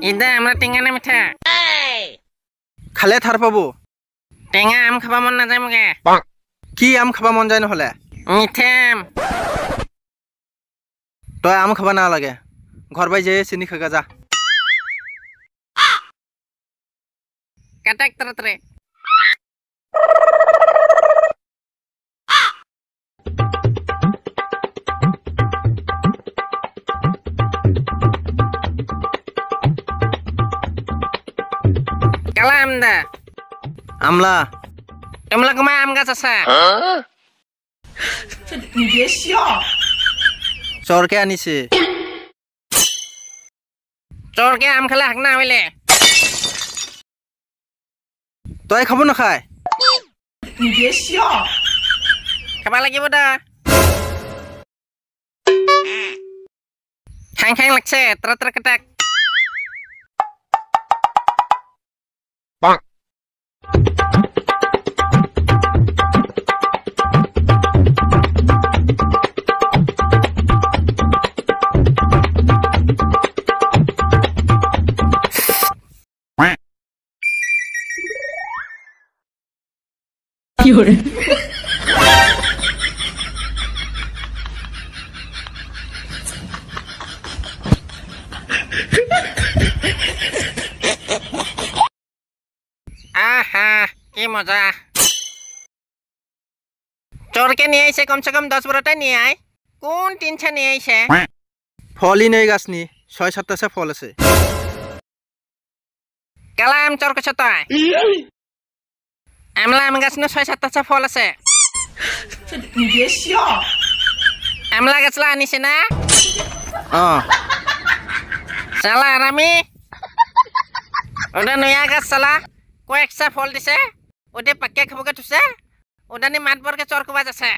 ইদা আমৰা টেঙা না মিঠা খালে থাৰ পাব টেঙা আম খাবা মন নাযায় মোকে কি আম খাবা মন যায় নহলে মিঠা আম তই আম খাবা নালাগে ঘৰ বাই যায় চিনি খাগা যা কাটাক তৰতৰে কালা আম দা আমলা তোমলা কুমা আম গাছ আছে চৰকে আনিছে চৰকে আম খালে হাক না হইলে তই খাব নাখায় খাবা লাগিব দা খাং খাং লাগছে তৰতৰে কাটাক আহা কি মজা চোরকে নিয়ে আইছে কমসে কম 10 বড়টা নিয়ে আয় কোন তিনটা নিয়ে আইছে ফলই নেই গাছ নি 6-7টা ফল আছে কালা আম চোর কছ তই আমলা আম গাছ নে 6-7টা ফল আছে আমলা গাছলা আনিছে না চালা আরামি ওটা নয়া গাছ চালা কয়েকটা ফল দিছে ওতে পাক্কে খাবকে থুছে ওদানি মাত বরকে চোর কবা যাচ্ছে